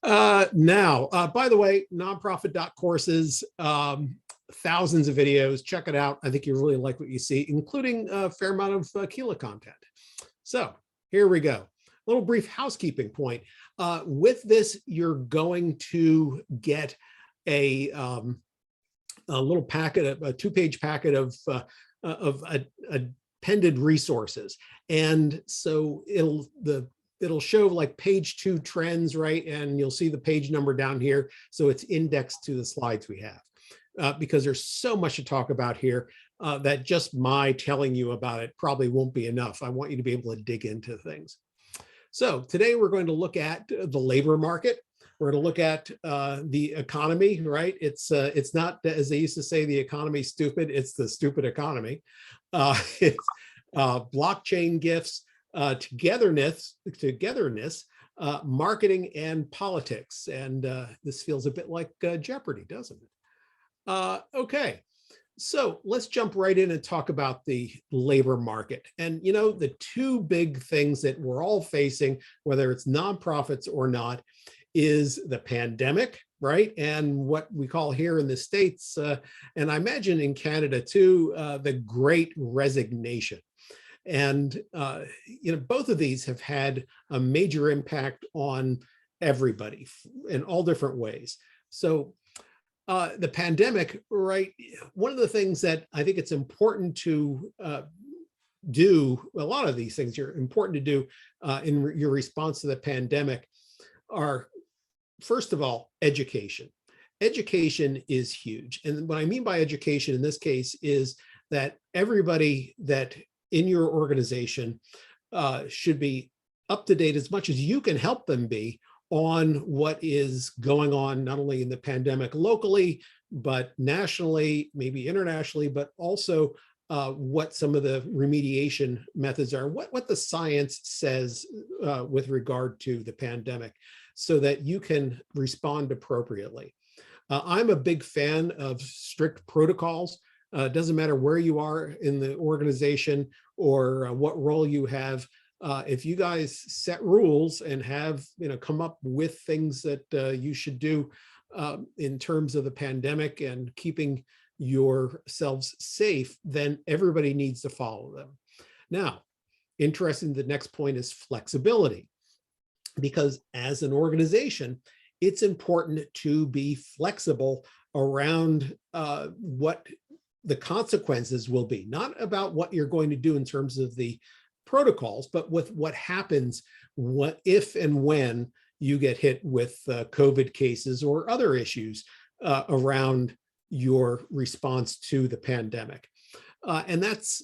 By the way, nonprofit.courses, thousands of videos. Check it out. I think you really like what you see, including a fair amount of Keela content. So here we go. A little brief housekeeping point. With this, you're going to get a little packet, a two-page packet of appended resources. And so it'll show like page 2 trends, right? And you'll see the page number down here. So it's indexed to the slides we have, because there's so much to talk about here that just my telling you about it probably won't be enough. I want you to be able to dig into things. So today we're going to look at the labor market. We're going to look at the economy, right? It's not, as they used to say, the economy's stupid. It's the stupid economy. It's blockchain gifts, togetherness, marketing, and politics. And this feels a bit like Jeopardy, doesn't it? Okay, so let's jump right in and talk about the labor market. And you know, the two big things that we're all facing, whether it's nonprofits or not, is the pandemic, right? And what we call here in the States, and I imagine in Canada too, the Great Resignation. And you know, both of these have had a major impact on everybody in all different ways. So the pandemic, right? One of the things that I think it's important to do, a lot of these things are important to do in your response to the pandemic are, first of all, education. Education is huge. And what I mean by education in this case is that everybody that in your organization should be up to date as much as you can help them be on what is going on, not only in the pandemic locally, but nationally, maybe internationally, but also what some of the remediation methods are, what the science says with regard to the pandemic, so that you can respond appropriately. I'm a big fan of strict protocols. It doesn't matter where you are in the organization or what role you have. If you guys set rules and have, you know, come up with things that you should do in terms of the pandemic and keeping yourselves safe, then everybody needs to follow them. Now, interesting, the next point is flexibility, because as an organization, it's important to be flexible around what the consequences will be, not about what you're going to do in terms of the protocols, but with what happens, what if and when you get hit with COVID cases or other issues around your response to the pandemic. And that's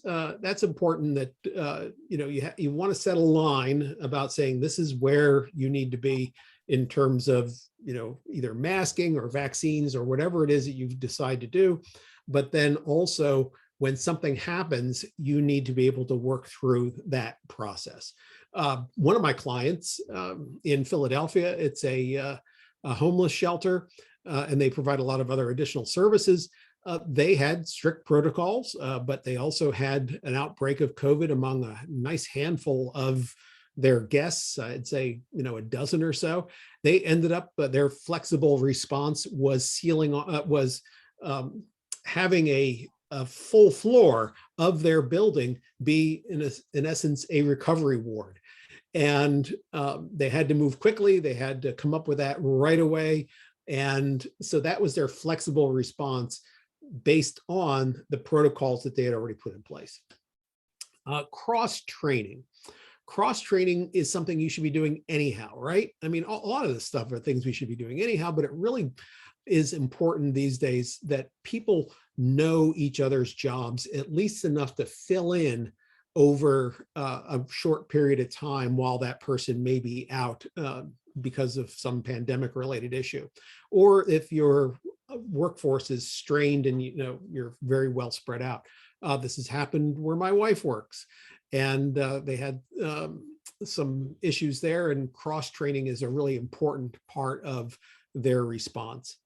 important, that you know, you want to set a line about saying this is where you need to be in terms of, you know, either masking or vaccines or whatever it is that you decide to do. But then also, when something happens, you need to be able to work through that process. One of my clients in Philadelphia, it's a homeless shelter, and they provide a lot of other additional services. They had strict protocols, but they also had an outbreak of COVID among a nice handful of their guests. I'd say, you know, a dozen or so. They ended up, their flexible response was having a full floor of their building be, in essence, a recovery ward. And they had to move quickly. They had to come up with that right away. And so that was their flexible response based on the protocols that they had already put in place. Cross-training. Cross-training is something you should be doing anyhow, right? I mean, a lot of this stuff are things we should be doing anyhow, but it really is important these days that people know each other's jobs at least enough to fill in over a short period of time while that person may be out because of some pandemic related issue. Or if your workforce is strained and you know you're very well spread out. This has happened where my wife works, and they had some issues there, and cross-training is a really important part of their response.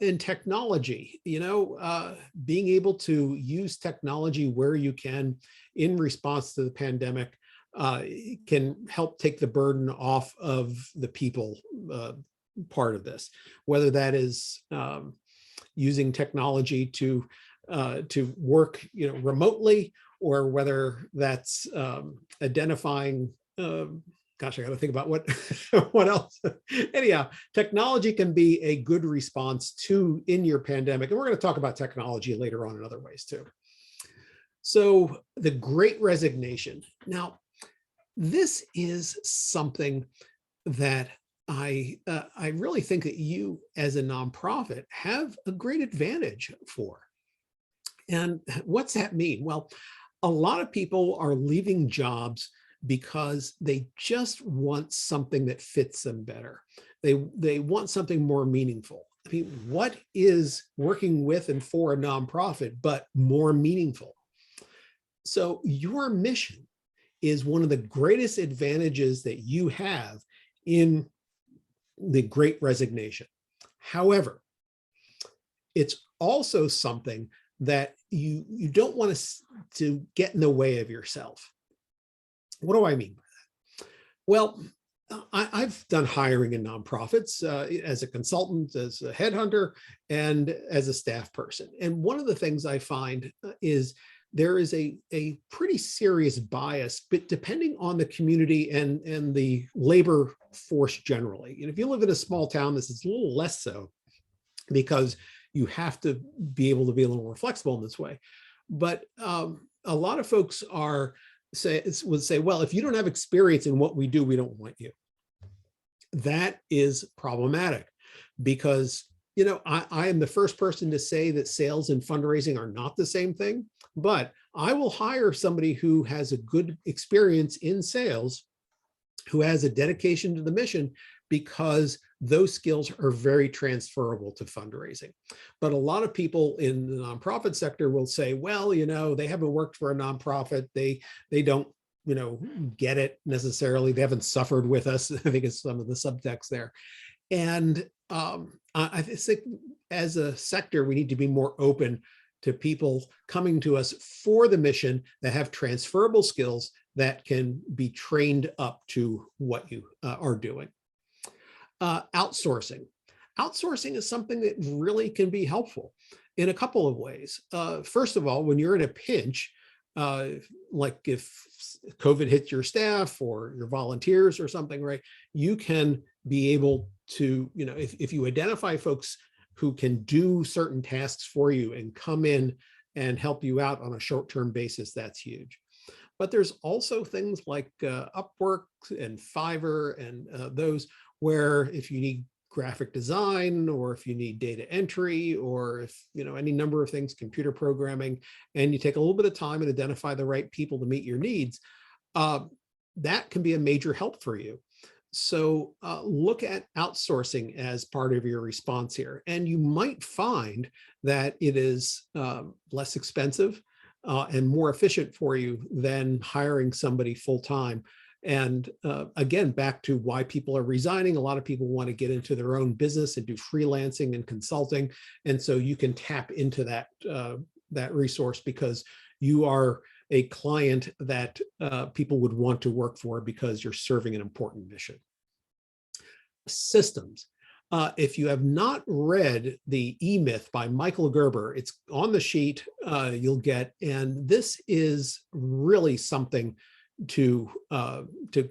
In technology, you know, being able to use technology where you can in response to the pandemic can help take the burden off of the people part of this, whether that is using technology to work remotely, or whether that's identifying gosh, I got to think about what what else. Anyhow, technology can be a good response to in your pandemic, and we're going to talk about technology later on in other ways too. So the Great Resignation. Now, this is something that I really think that you as a nonprofit have a great advantage for. And what's that mean? Well, a lot of people are leaving jobs because they just want something that fits them better. They want something more meaningful. I mean, what is working with and for a nonprofit but more meaningful? So your mission is one of the greatest advantages that you have in the Great Resignation. However, it's also something that you don't want to get in the way of yourself. What do I mean by that? Well, I've done hiring in nonprofits as a consultant, as a headhunter, and as a staff person. And one of the things I find is there is a pretty serious bias, but depending on the community and the labor force generally. And if you live in a small town, this is a little less so, because you have to be able to be a little more flexible in this way. But a lot of folks would say, well, if you don't have experience in what we do, we don't want you. That is problematic, because I am the first person to say that sales and fundraising are not the same thing, but I will hire somebody who has a good experience in sales, who has a dedication to the mission, because those skills are very transferable to fundraising. But a lot of people in the nonprofit sector will say, well, they haven't worked for a nonprofit. They don't, get it necessarily. They haven't suffered with us. I think it's some of the subtext there. And I think as a sector, we need to be more open to people coming to us for the mission that have transferable skills that can be trained up to what you are doing. Outsourcing. Outsourcing is something that really can be helpful in a couple of ways. First of all, when you're in a pinch, like if COVID hits your staff or your volunteers or something, right, you can be able to, if you identify folks who can do certain tasks for you and come in and help you out on a short-term basis, that's huge. But there's also things like Upwork and Fiverr and those where if you need graphic design, or if you need data entry, or if, any number of things, computer programming, and you take a little bit of time and identify the right people to meet your needs, that can be a major help for you. So look at outsourcing as part of your response here. And you might find that it is less expensive and more efficient for you than hiring somebody full-time. And again, back to why people are resigning. A lot of people want to get into their own business and do freelancing and consulting. And so you can tap into that resource, because you are a client that people would want to work for, because you're serving an important mission. Systems. If you have not read the E-Myth by Michael Gerber, it's on the sheet you'll get. And this is really something to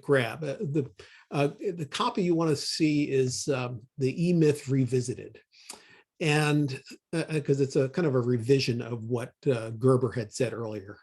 grab. The copy you want to see is the E-Myth Revisited, and because it's a kind of a revision of what Gerber had said earlier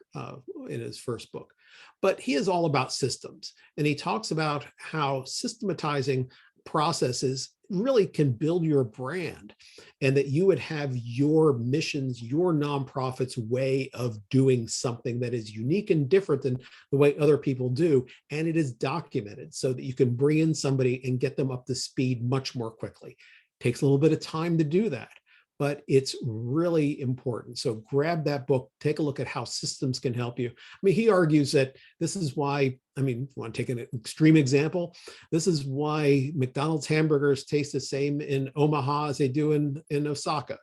in his first book. But he is all about systems, and he talks about how systematizing processes really can build your brand, and that you would have your missions, your nonprofit's way of doing something that is unique and different than the way other people do. And it is documented so that you can bring in somebody and get them up to speed much more quickly. Takes a little bit of time to do that, but it's really important. So grab that book, take a look at how systems can help you. I mean, he argues that this is why, you want to take an extreme example, this is why McDonald's hamburgers taste the same in Omaha as they do in Osaka.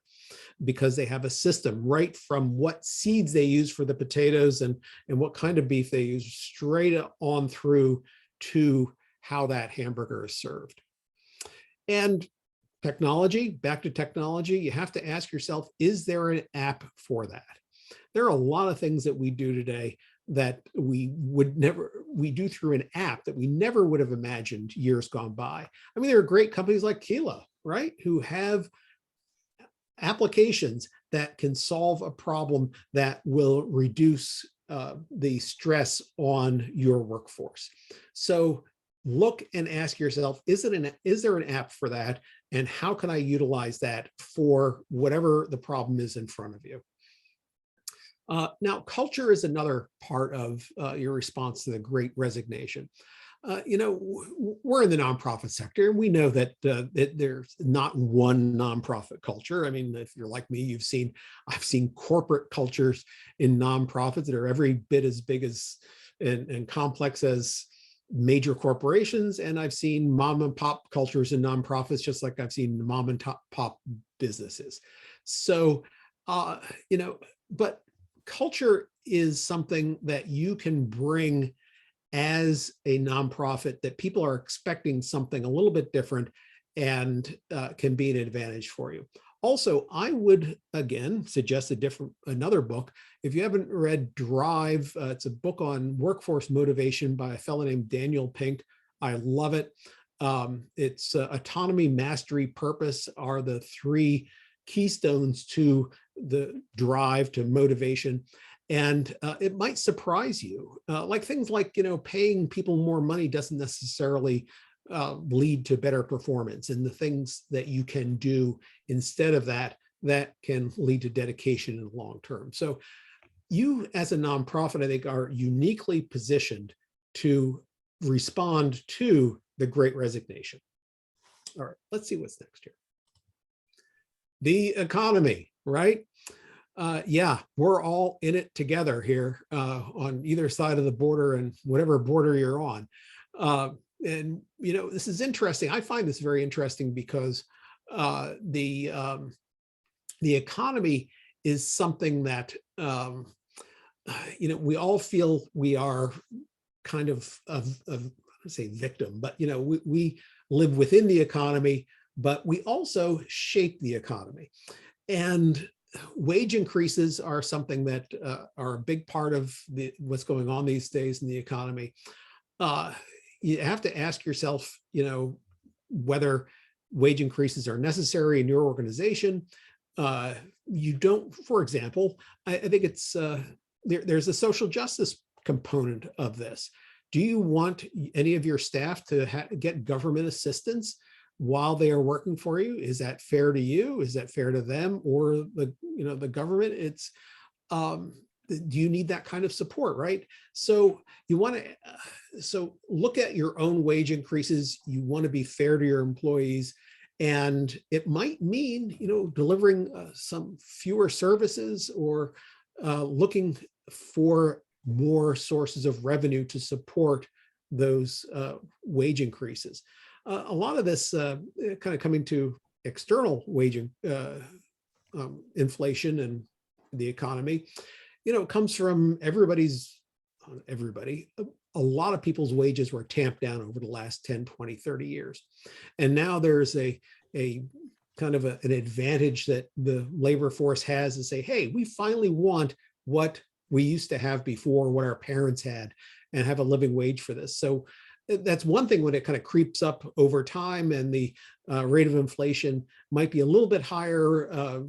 because they have a system right from what seeds they use for the potatoes and what kind of beef they use straight on through to how that hamburger is served. And technology, back to technology, you have to ask yourself, is there an app for that? There are a lot of things that we do today that we do through an app that we never would have imagined years gone by. I mean, there are great companies like Kila, right, who have applications that can solve a problem that will reduce the stress on your workforce. So look and ask yourself, is there an app for that? And how can I utilize that for whatever the problem is in front of you? Now, culture is another part of your response to the Great Resignation. You know, we're in the nonprofit sector, and we know that, that there's not one nonprofit culture. I mean, if you're like me, I've seen corporate cultures in nonprofits that are every bit as big as and complex as major corporations, and I've seen mom and pop cultures in nonprofits, just like I've seen mom and pop businesses. So, you know, but culture is something that you can bring as a nonprofit, that people are expecting something a little bit different and can be an advantage for you. Also, I would, again, suggest another book. If you haven't read Drive, it's a book on workforce motivation by a fellow named Daniel Pink. I love it. It's autonomy, mastery, purpose are the three keystones to the drive to motivation. And it might surprise you, like things like, you know, paying people more money doesn't necessarily lead to better performance, and the things that you can do instead of that can lead to dedication in the long term. So you as a nonprofit, I think, are uniquely positioned to respond to the Great Resignation. All right, let's see what's next here. The economy, right? Yeah, we're all in it together here on either side of the border and whatever border you're on. And, you know, this is interesting. I find this very interesting because the economy is something that, you know, we all feel we are kind of I say victim, but, you know, we live within the economy, but we also shape the economy. And wage increases are something that are a big part of what's going on these days in the economy. You have to ask yourself, you know, whether wage increases are necessary in your organization. You don't, for example, I think it's there's a social justice component of this. Do you want any of your staff to get government assistance while they are working for you? Is that fair to you? Is that fair to them or the government? It's do you need that kind of support, right? So you want to so look at your own wage increases. You want to be fair to your employees, and it might mean, you know, delivering some fewer services or looking for more sources of revenue to support those wage increases. A lot of this kind of coming to external wage inflation and the economy, you know, comes from a lot of people's wages were tamped down over the last 10, 20, 30 years. And now there's a kind of an advantage that the labor force has to say, hey, we finally want what we used to have before, what our parents had, and have a living wage for this. So that's one thing when it kind of creeps up over time and the rate of inflation might be a little bit higher.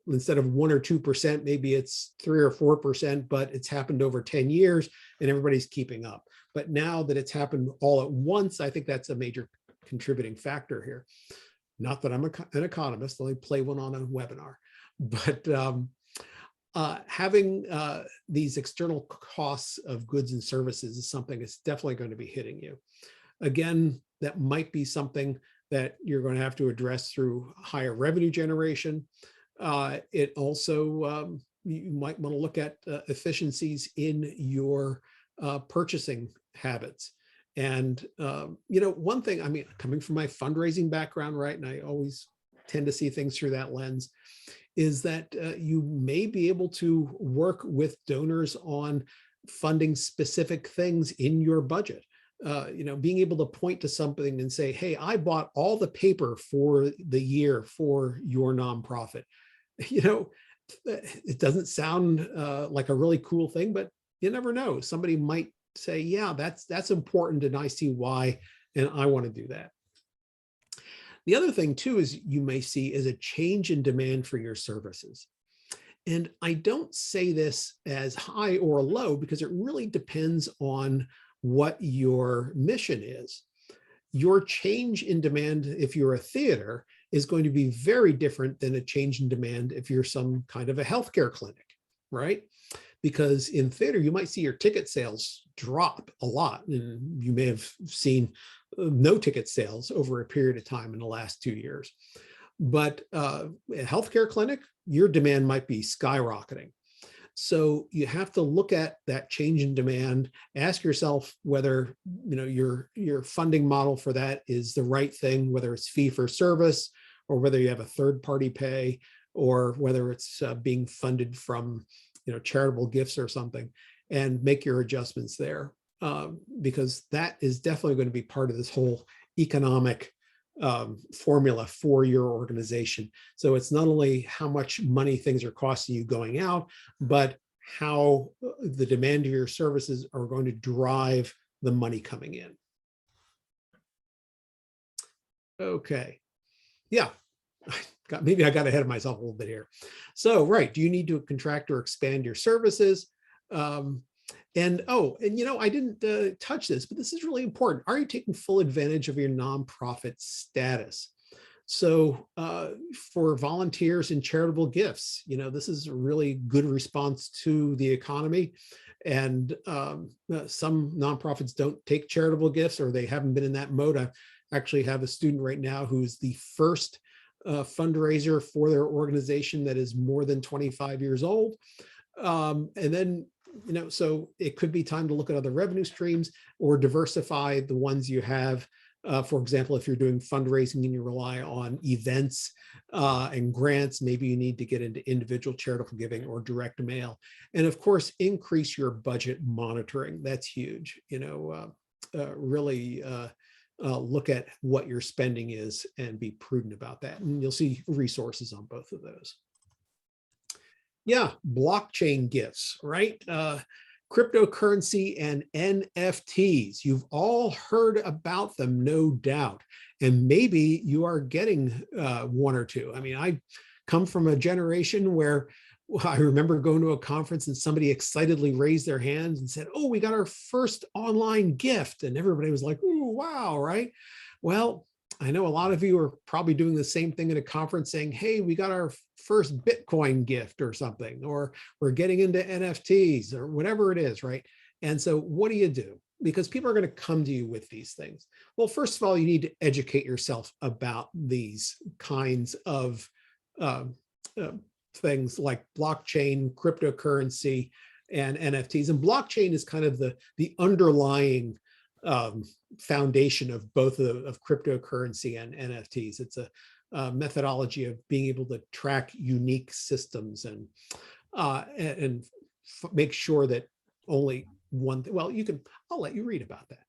Instead of 1 or 2%, maybe it's 3 or 4%, but it's happened over 10 years and everybody's keeping up. But now that it's happened all at once, I think that's a major contributing factor here. Not that I'm an economist, I only play one on a webinar, but having these external costs of goods and services is something that's definitely going to be hitting you. Again, that might be something that you're going to have to address through higher revenue generation. It also, you might want to look at efficiencies in your purchasing habits. And, you know, one thing, I mean, coming from my fundraising background, right, and I always tend to see things through that lens, is that you may be able to work with donors on funding specific things in your budget. Being able to point to something and say, hey, I bought all the paper for the year for your nonprofit. It doesn't sound like a really cool thing, but you never know. Somebody might say, yeah, that's important and I see why, and I want to do that. The other thing too is you may see is a change in demand for your services. And I don't say this as high or low because it really depends on what your mission is. Your change in demand, if you're a theater, is going to be very different than a change in demand if you're some kind of a healthcare clinic, right? Because in theater, you might see your ticket sales drop a lot. And you may have seen no ticket sales over a period of time in the last 2 years. But a healthcare clinic, your demand might be skyrocketing. So you have to look at that change in demand, ask yourself whether your funding model for that is the right thing, whether it's fee for service or whether you have a third party pay or whether it's being funded from charitable gifts or something, and make your adjustments there, because that is definitely going to be part of this whole economic formula for your organization. So it's not only how much money things are costing you going out, but how the demand of your services are going to drive the money coming in. Okay. Yeah. Maybe I got ahead of myself a little bit here. So, right. Do you need to contract or expand your services? And I didn't touch this, but this is really important. Are you taking full advantage of your nonprofit status? So for volunteers and charitable gifts, this is a really good response to the economy. And some nonprofits don't take charitable gifts, or they haven't been in that mode. I actually have a student right now who's the first fundraiser for their organization that is more than 25 years old. And then so it could be time to look at other revenue streams or diversify the ones you have. For example, if you're doing fundraising and you rely on events and grants, maybe you need to get into individual charitable giving or direct mail. And of course, increase your budget monitoring. That's huge. Really look at what your spending is and be prudent about that. And you'll see resources on both of those. Yeah, blockchain gifts, right? Cryptocurrency and NFTs. You've all heard about them, no doubt. And maybe you are getting one or two. I mean, I come from a generation where I remember going to a conference and somebody excitedly raised their hands and said, oh, we got our first online gift. And everybody was like, ooh, wow, right? Well, I know a lot of you are probably doing the same thing at a conference saying, hey, we got our first Bitcoin gift or something, or we're getting into NFTs or whatever it is, right? And so what do you do? Because people are going to come to you with these things. Well, first of all, you need to educate yourself about these kinds of things like blockchain, cryptocurrency, and NFTs. And blockchain is kind of the underlying foundation of both of cryptocurrency and NFTs. It's a methodology of being able to track unique systems and make sure that only one thing, well, I'll let you read about that.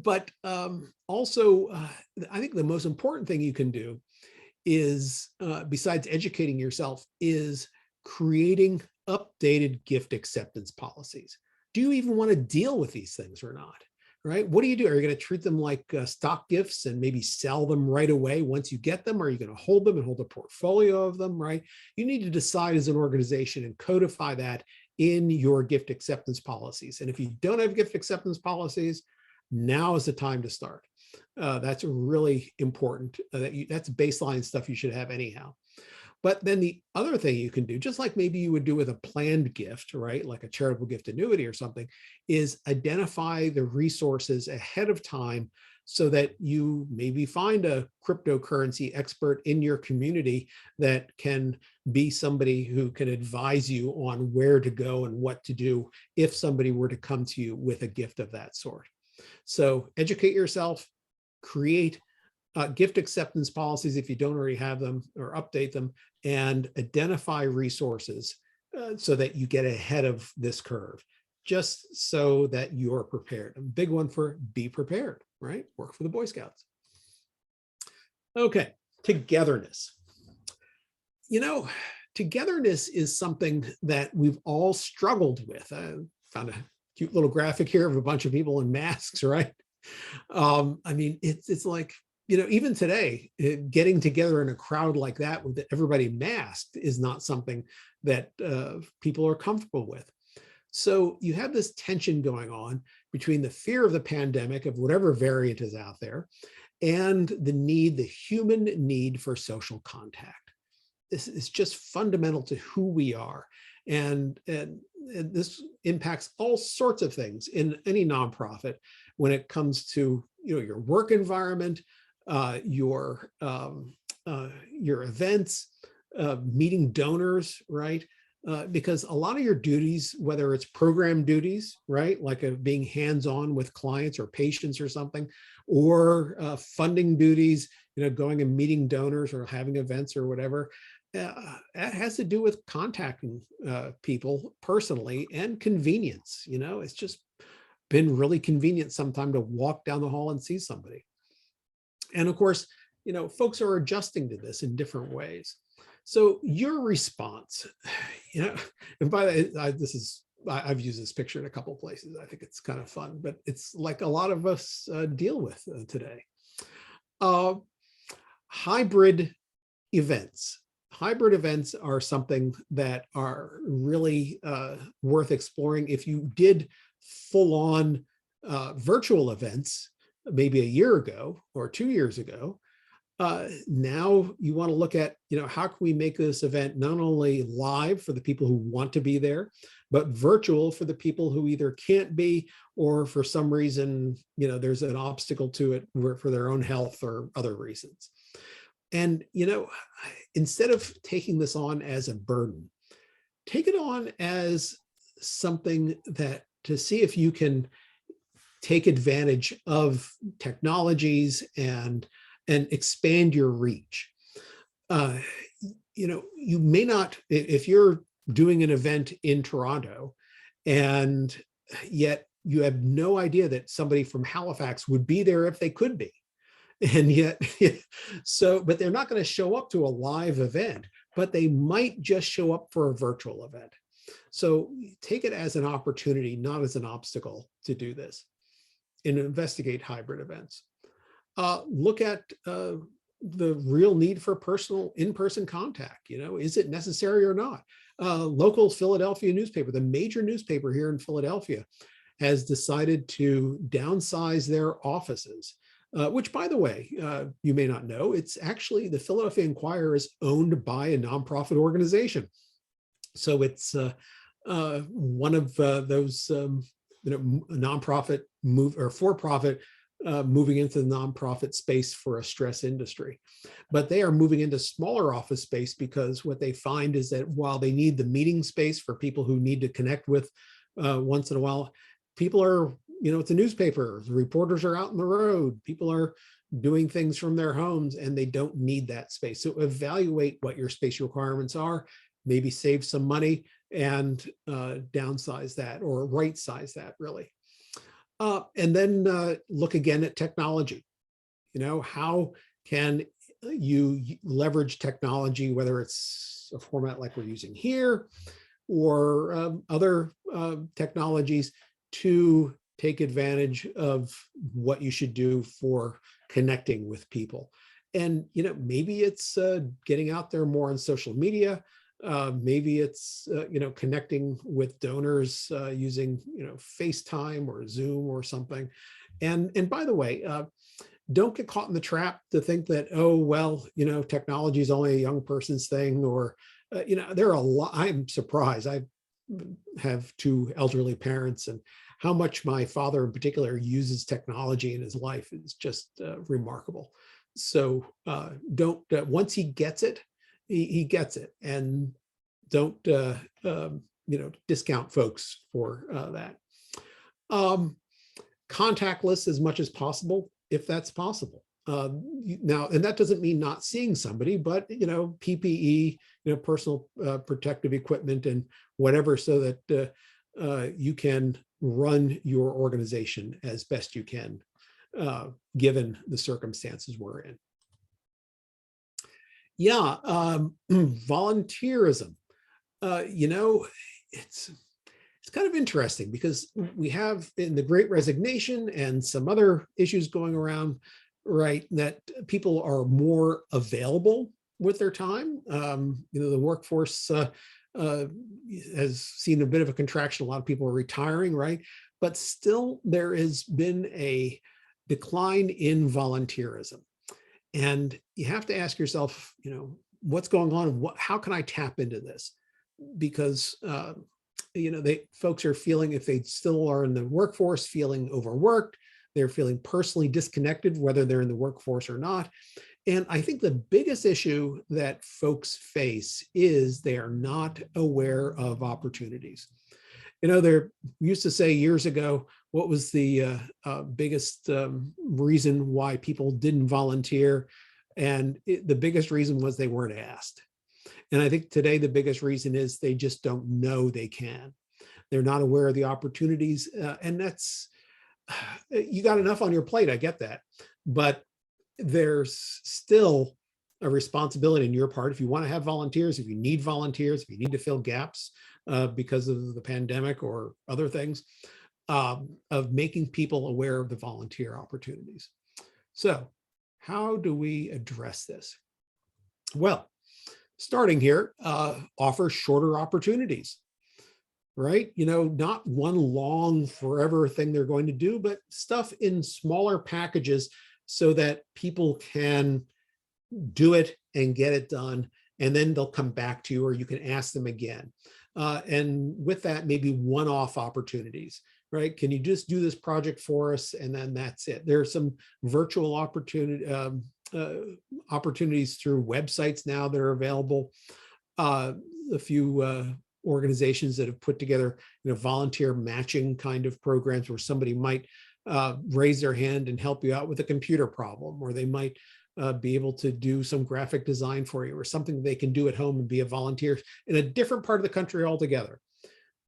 But also, I think the most important thing you can do is, besides educating yourself, is creating updated gift acceptance policies. Do you even want to deal with these things or not? Right? What do you do? Are you going to treat them like stock gifts and maybe sell them right away once you get them? Or are you going to hold them and hold a portfolio of them, right? You need to decide as an organization and codify that in your gift acceptance policies. And if you don't have gift acceptance policies, now is the time to start. That's really important. That's baseline stuff you should have anyhow. But then the other thing you can do, just like maybe you would do with a planned gift, right? Like a charitable gift annuity or something, is identify the resources ahead of time so that you maybe find a cryptocurrency expert in your community that can be somebody who can advise you on where to go and what to do if somebody were to come to you with a gift of that sort. So educate yourself, create gift acceptance policies if you don't already have them, or update them, and identify resources so that you get ahead of this curve, just so that you're prepared. A big one for be prepared, right? Work for the Boy Scouts. Okay, togetherness. You know, togetherness is something that we've all struggled with. I found a cute little graphic here of a bunch of people in masks, right? I mean, it's like, you know, even today, getting together in a crowd like that with everybody masked is not something that people are comfortable with. So you have this tension going on between the fear of the pandemic, of whatever variant is out there, and the human need for social contact. This is just fundamental to who we are. And this impacts all sorts of things in any nonprofit when it comes to, you know, your work environment, your events, meeting donors, right? Because a lot of your duties, whether it's program duties, right, like being hands-on with clients or patients or something, or funding duties, you know, going and meeting donors or having events or whatever, that has to do with contacting people personally and convenience. You know, it's just been really convenient sometime to walk down the hall and see somebody. And of course, you know, folks are adjusting to this in different ways. So your response, you know, and by the way, I've used this picture in a couple of places. I think it's kind of fun, but it's like a lot of us deal with today. Hybrid events. Hybrid events are something that are really worth exploring. If you did full-on virtual events, maybe a year ago or 2 years ago, now you want to look at, you know, how can we make this event not only live for the people who want to be there, but virtual for the people who either can't be, or for some reason, you know, there's an obstacle to it for their own health or other reasons. And, you know, instead of taking this on as a burden, take it on as something that to see if you can take advantage of technologies and expand your reach. You know, you may not, if you're doing an event in Toronto and yet you have no idea that somebody from Halifax would be there if they could be. And yet, but they're not going to show up to a live event, but they might just show up for a virtual event. So take it as an opportunity, not as an obstacle to do this, and investigate hybrid events. Look at the real need for personal in-person contact. You know, is it necessary or not? Local Philadelphia newspaper, the major newspaper here in Philadelphia, has decided to downsize their offices. Which, by the way, you may not know, it's actually the Philadelphia Inquirer is owned by a nonprofit organization. So it's one of those you know, nonprofit for-profit moving into the nonprofit space for a stress industry. But they are moving into smaller office space because what they find is that while they need the meeting space for people who need to connect with once in a while, people are, you know, it's a newspaper, the reporters are out on the road, people are doing things from their homes and they don't need that space. So evaluate what your space requirements are, maybe save some money and downsize that or right size that really. And then look again at technology. You know, how can you leverage technology, whether it's a format like we're using here or other technologies, to take advantage of what you should do for connecting with people. And, you know, maybe it's getting out there more on social media. Maybe it's, you know, connecting with donors using, you know, FaceTime or Zoom or something. And by the way, don't get caught in the trap to think that, oh, well, you know, technology is only a young person's thing, or, you know, there are a lot. I'm surprised. I have 2 elderly parents, and how much my father in particular uses technology in his life is just remarkable. So don't, once he gets it, he gets it, and don't you know, discount folks for that. Contactless as much as possible, if that's possible. Now, and that doesn't mean not seeing somebody, but, PPE, personal protective equipment and whatever, so that you can run your organization as best you can, given the circumstances we're in. Yeah, volunteerism. It's kind of interesting because we have in the Great Resignation and some other issues going around, right, that people are more available with their time. The workforce has seen a bit of a contraction. A lot of people are retiring, right? But still, there has been a decline in volunteerism. And you have to ask yourself, what's going on? How can I tap into this? Because folks are feeling, if they still are in the workforce, feeling overworked. They're feeling personally disconnected, whether they're in the workforce or not. And I think the biggest issue that folks face is they are not aware of opportunities. They used to say years ago, what was the biggest reason why people didn't volunteer? And the biggest reason was they weren't asked. And I think today the biggest reason is they just don't know they can. They're not aware of the opportunities. And that's, you got enough on your plate, I get that. But there's still a responsibility on your part. If you want to have volunteers, if you need volunteers, if you need to fill gaps because of the pandemic or other things, of making people aware of the volunteer opportunities. So how do we address this? Well, starting here, offer shorter opportunities, right? Not one long forever thing they're going to do, but stuff in smaller packages so that people can do it and get it done. And then they'll come back to you, or you can ask them again. And with that, maybe one-off opportunities, right? Can you just do this project for us? And then that's it. There are some virtual opportunities through websites now that are available. A few organizations that have put together, volunteer matching kind of programs where somebody might raise their hand and help you out with a computer problem, or they might be able to do some graphic design for you, or something they can do at home and be a volunteer in a different part of the country altogether.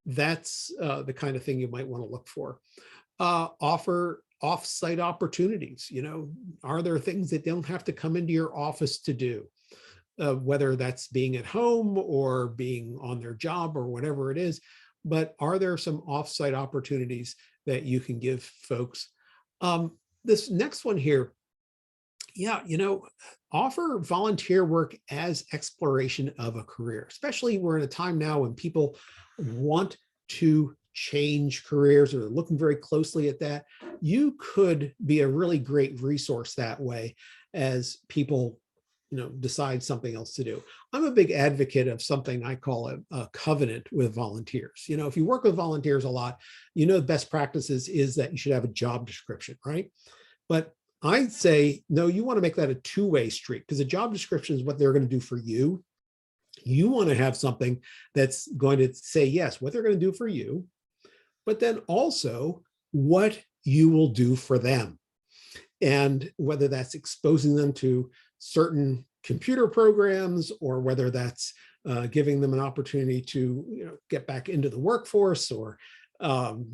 That's the kind of thing you might want to look for. Offer off-site opportunities. Are there things that don't have to come into your office to do? Whether that's being at home or being on their job or whatever it is, but are there some off-site opportunities that you can give folks? This next one here, offer volunteer work as exploration of a career. Especially we're in a time now when people want to change careers or they're looking very closely at that. You could be a really great resource that way as people decide something else to do. I'm a big advocate of something I call a covenant with volunteers. If you work with volunteers a lot, the best practices is that you should have a job description, right? But I'd say, no, you want to make that a two-way street, because a job description is what they're going to do for you. You want to have something that's going to say, yes, what they're going to do for you, but then also what you will do for them. And whether that's exposing them to certain computer programs, or whether that's giving them an opportunity to get back into the workforce, or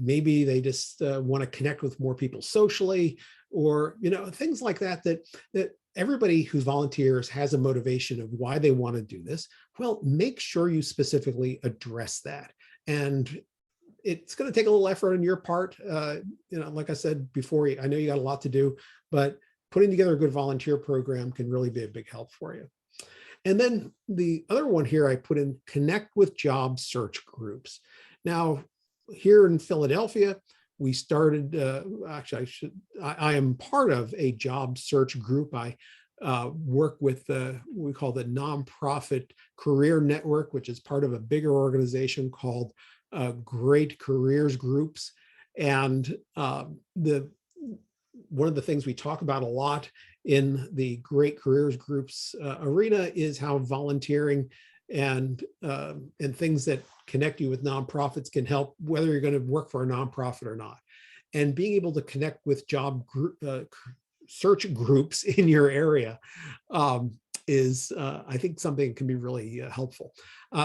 maybe they just want to connect with more people socially, or things like that, that everybody who volunteers has a motivation of why they want to do this. Well, make sure you specifically address that. And it's going to take a little effort on your part. Like I said before, I know you got a lot to do, but putting together a good volunteer program can really be a big help for you. And then the other one here, I put in connect with job search groups. Now, here in Philadelphia, we started, I am part of a job search group. I work with we call the Nonprofit Career Network, which is part of a bigger organization called Great Careers Groups. And one of the things we talk about a lot in the Great Careers Groups arena is how volunteering and things that connect you with nonprofits can help, whether you're going to work for a nonprofit or not. And being able to connect with job search groups in your area is, I think, something that can be really helpful.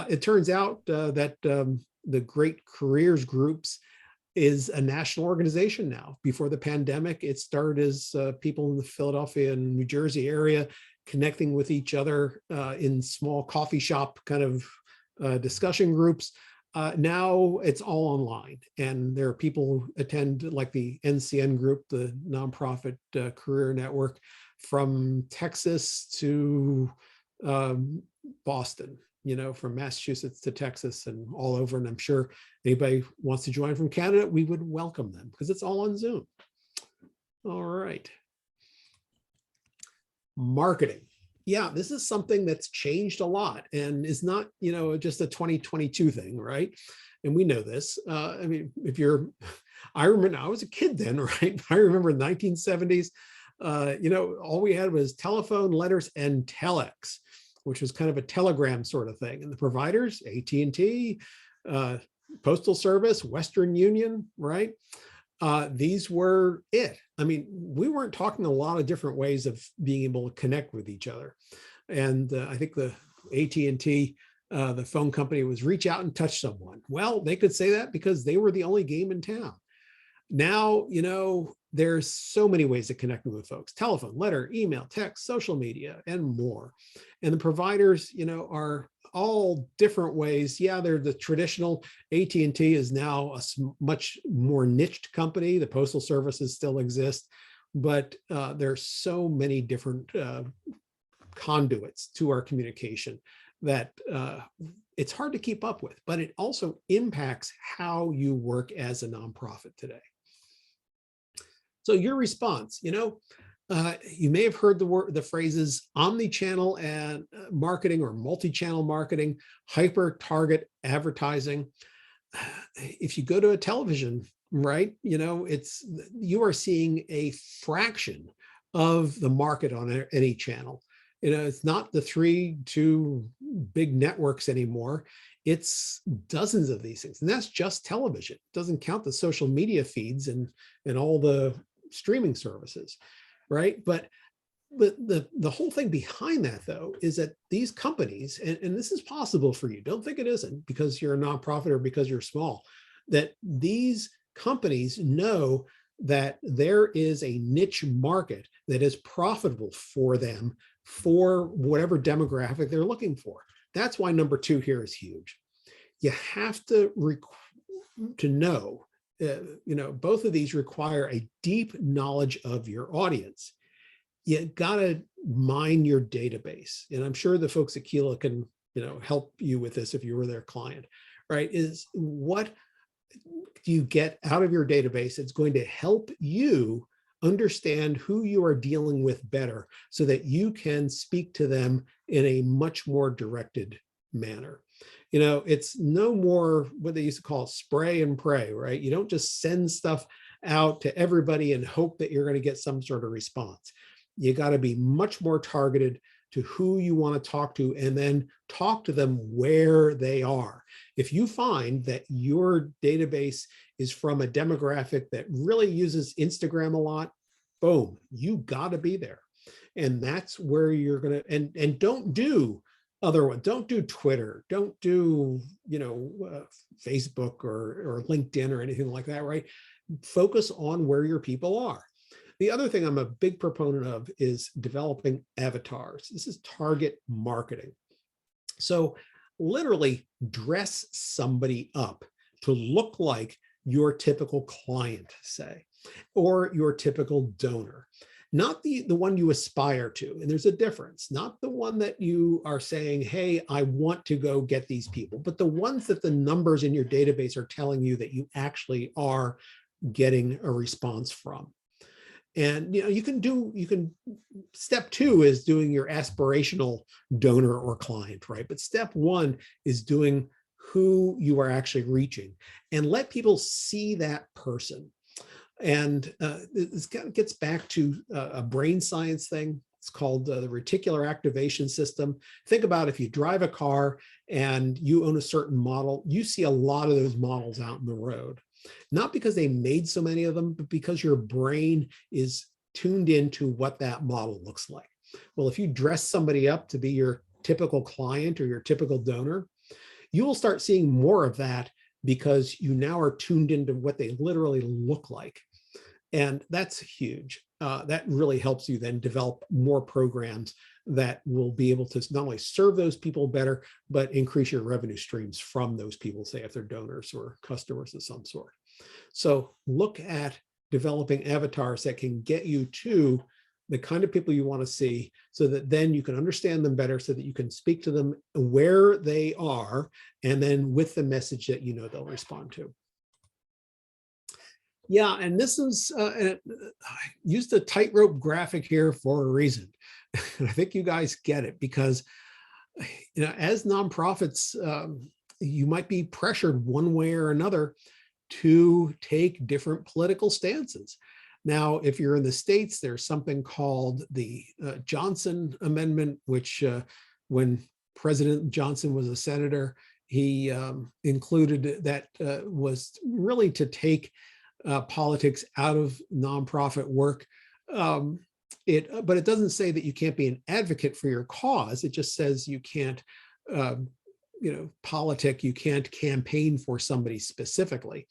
It turns out that the Great Careers Groups is a national organization now. Before the pandemic, it started as people in the Philadelphia and New Jersey area connecting with each other in small coffee shop kind of discussion groups. Now it's all online, and there are people who attend, like the NCN group, the nonprofit career network, from Texas to Boston, from Massachusetts to Texas and all over. And I'm sure anybody wants to join from Canada, we would welcome them because it's all on Zoom. All right. Marketing. Yeah, this is something that's changed a lot and is not, just a 2022 thing, right? And we know this. I mean, I remember, I was a kid then, right? I remember in the 1970s, all we had was telephone, letters, and telex, which was kind of a telegram sort of thing. And the providers, AT&T, Postal Service, Western Union, right? These were it. I mean, we weren't talking a lot of different ways of being able to connect with each other. And I think the AT&T, the phone company, was reach out and touch someone. Well, they could say that because they were the only game in town. Now, there's so many ways of connecting with folks: telephone, letter, email, text, social media, and more. And the providers, are all different ways. Yeah, they're the traditional. AT&T is now a much more niched company. The Postal Services still exist, but there's so many different conduits to our communication that it's hard to keep up with, but it also impacts how you work as a nonprofit today. So your response, you may have heard the phrases omni-channel and marketing, or multi-channel marketing, hyper-target advertising. If you go to a television, right, you are seeing a fraction of the market on any channel. It's not the 2 big networks anymore. It's dozens of these things, and that's just television. It doesn't count the social media feeds and all the streaming services, right? But the whole thing behind that, though, is that these companies, and this is possible for you, don't think it isn't because you're a nonprofit or because you're small, that these companies know that there is a niche market that is profitable for them for whatever demographic they're looking for. That's why number 2 here is huge. You have to know, both of these require a deep knowledge of your audience. You gotta mine your database. And I'm sure the folks at Keela can, help you with this if you were their client, right? Is what do you get out of your database? It's going to help you understand who you are dealing with better so that you can speak to them in a much more directed manner. It's no more what they used to call spray and pray, right? You don't just send stuff out to everybody and hope that you're going to get some sort of response. You got to be much more targeted to who you want to talk to, and then talk to them where they are. If you find that your database is from a demographic that really uses Instagram a lot, boom, you got to be there. And that's where you're going to, and don't do other ones. Don't do Twitter. Don't do, Facebook or LinkedIn or anything like that, right? Focus on where your people are. The other thing I'm a big proponent of is developing avatars. This is target marketing. So literally dress somebody up to look like your typical client, say, or your typical donor. Not the one you aspire to. And there's a difference. Not the one that you are saying, hey, I want to go get these people, but the ones that the numbers in your database are telling you that you actually are getting a response from. And you can step 2 is doing your aspirational donor or client, right? But step 1 is doing who you are actually reaching, and let people see that person. And this kind of gets back to a brain science thing. It's called the reticular activation system. Think about if you drive a car and you own a certain model, you see a lot of those models out in the road. Not because they made so many of them, but because your brain is tuned into what that model looks like. Well, if you dress somebody up to be your typical client or your typical donor, you will start seeing more of that because you now are tuned into what they literally look like. And that's huge. That really helps you then develop more programs that will be able to not only serve those people better, but increase your revenue streams from those people, say if they're donors or customers of some sort. So look at developing avatars that can get you to the kind of people you want to see, so that then you can understand them better, so that you can speak to them where they are, and then with the message that you know they'll respond to. Yeah, and this is, I used a tightrope graphic here for a reason. And I think you guys get it, because as nonprofits, you might be pressured one way or another to take different political stances. Now, if you're in the States, there's something called the Johnson Amendment, which when President Johnson was a senator, he included that was really to take politics out of nonprofit work. But it doesn't say that you can't be an advocate for your cause. It just says you can't, politic, you can't campaign for somebody specifically.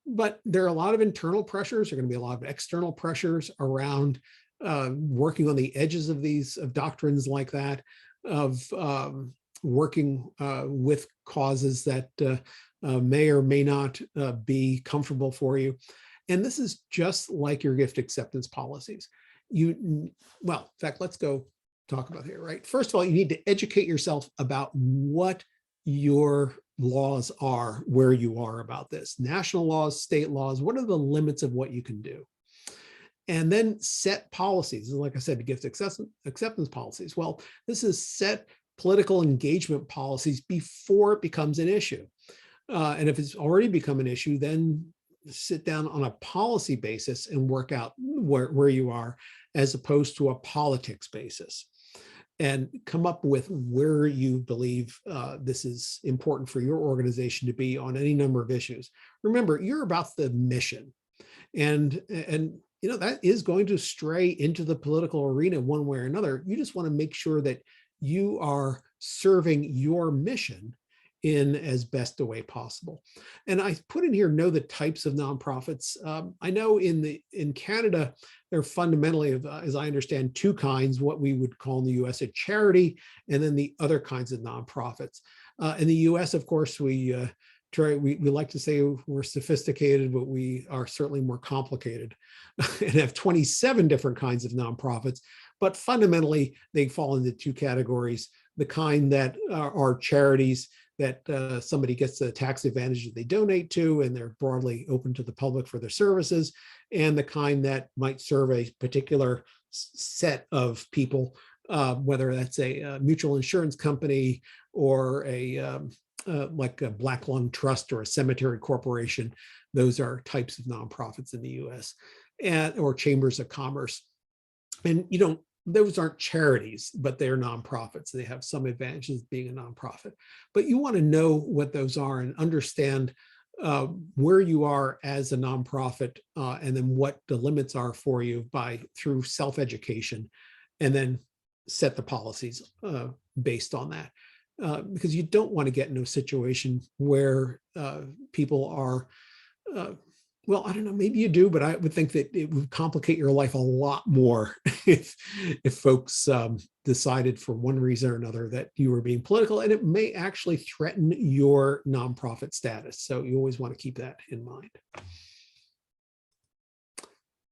But there are a lot of internal pressures. There are going to be a lot of external pressures around working on the edges of these doctrines like that, of working with causes that may or may not be comfortable for you. And this is just like your gift acceptance policies. Well, in fact, let's go talk about here, right? First of all, you need to educate yourself about what your laws are, where you are about this. National laws, state laws, what are the limits of what you can do? And then set policies. Like I said, the gift acceptance policies. Well, this is set political engagement policies before it becomes an issue. And if it's already become an issue, then sit down on a policy basis and work out where you are, as opposed to a politics basis, and come up with where you believe this is important for your organization to be on any number of issues. Remember, you're about the mission, and that is going to stray into the political arena one way or another. You just want to make sure that you are serving your mission in as best a way possible. And I put in here, know the types of nonprofits. I know in Canada, there are fundamentally, as I understand, two kinds: what we would call in the US a charity, and then the other kinds of nonprofits. In the US, of course, we like to say we're sophisticated, but we are certainly more complicated and have 27 different kinds of nonprofits. But fundamentally, they fall into two categories: the kind that are charities that somebody gets the tax advantage that they donate to, and they're broadly open to the public for their services, and the kind that might serve a particular set of people, whether that's a mutual insurance company or like a Black Lung Trust or a cemetery corporation. Those are types of nonprofits in the US, or chambers of commerce. And those aren't charities, but they're nonprofits. They have some advantages being a nonprofit. But you want to know what those are and understand where you are as a nonprofit, and then what the limits are for you through self-education, and then set the policies based on that. Because you don't want to get into a situation where people are well, I don't know, maybe you do, but I would think that it would complicate your life a lot more if folks decided for one reason or another that you were being political, and it may actually threaten your nonprofit status. So you always want to keep that in mind.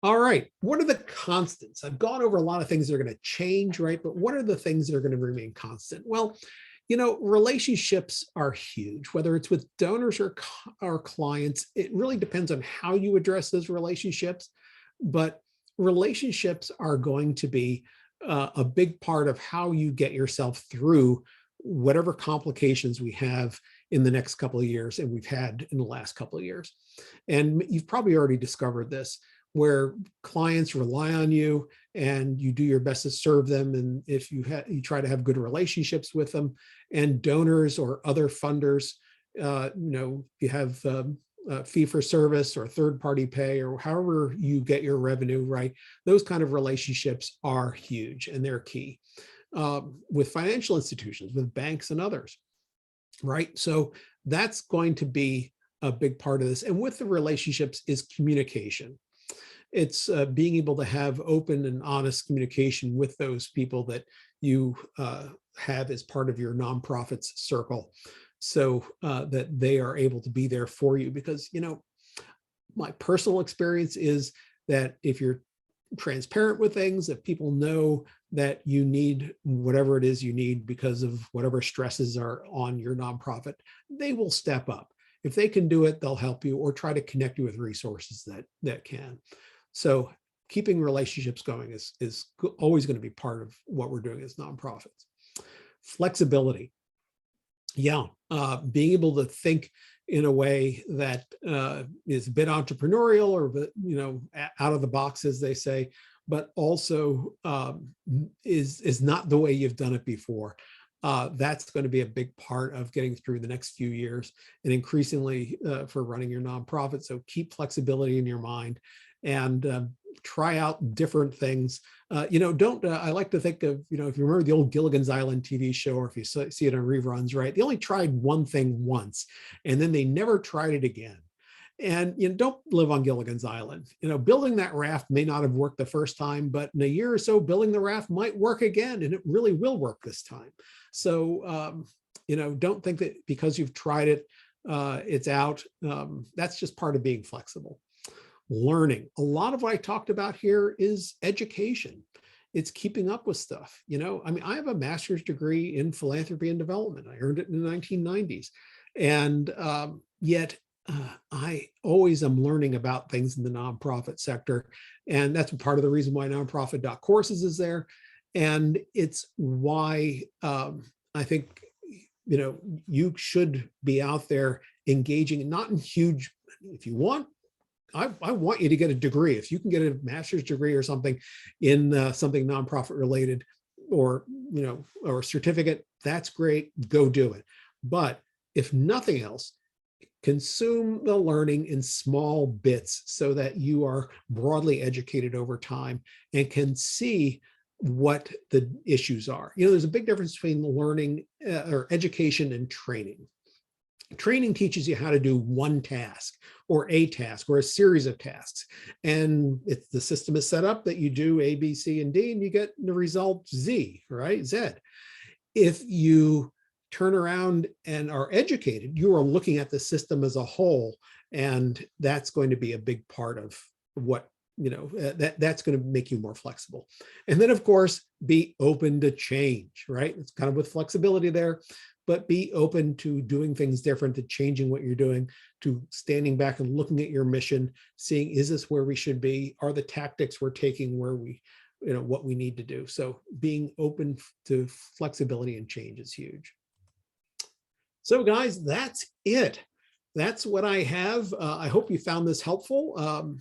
All right, what are the constants? I've gone over a lot of things that are going to change, right? But what are the things that are going to remain constant? Well, relationships are huge, whether it's with donors or clients. It really depends on how you address those relationships, but relationships are going to be a big part of how you get yourself through whatever complications we have in the next couple of years, and we've had in the last couple of years. And you've probably already discovered this, where clients rely on you and you do your best to serve them. And if you try to have good relationships with them, and donors or other funders, you have fee for service or third party pay or however you get your revenue, right? Those kind of relationships are huge and they're key. With financial institutions, with banks and others, right? So that's going to be a big part of this. And with the relationships is communication. It's being able to have open and honest communication with those people that you have as part of your nonprofit's circle, so that they are able to be there for you. Because, you know, my personal experience is that if you're transparent with things, if people know that you need whatever it is you need because of whatever stresses are on your nonprofit, they will step up. If they can do it, they'll help you or try to connect you with resources that can. So keeping relationships going is always going to be part of what we're doing as nonprofits. Flexibility. Yeah, being able to think in a way that is a bit entrepreneurial or, you know, out of the box, as they say, but also is not the way you've done it before. That's going to be a big part of getting through the next few years and increasingly for running your nonprofit. So keep flexibility in your mind and try out different things. You know, don't, I like to think of, you know, if you remember the old Gilligan's Island TV show, or if you see it on reruns, right? They only tried one thing once and then they never tried it again. And you know, don't live on Gilligan's Island. You know, building that raft may not have worked the first time, but in a year or so, building the raft might work again, and it really will work this time. So, you know, don't think that because you've tried it, it's out. That's just part of being flexible. Learning. A lot of what I talked about here is education. It's keeping up with stuff. You know, I mean, I have a master's degree in philanthropy and development. I earned it in the 1990s. And yet I always am learning about things in the nonprofit sector. And that's part of the reason why nonprofit.courses is there. And it's why I think, you know, you should be out there engaging, not in huge, if you want, I want you to get a degree. If you can get a master's degree or something in something nonprofit related, or, you know, or a certificate, that's great, go do it. But if nothing else, consume the learning in small bits so that you are broadly educated over time and can see what the issues are. You know, there's a big difference between learning or education and training. Training teaches you how to do one task or a task or a series of tasks. And if the system is set up that you do A, B, C, and D, and you get the result Z, right? Z. If you turn around and are educated, you are looking at the system as a whole. And that's going to be a big part of what, you know, that's going to make you more flexible. And then, of course, be open to change, right? It's kind of with flexibility there, but be open to doing things different, to changing what you're doing, to standing back and looking at your mission, seeing, is this where we should be? Are the tactics we're taking where we, you know, what we need to do? So being open to flexibility and change is huge. So guys, that's it. That's what I have. I hope you found this helpful.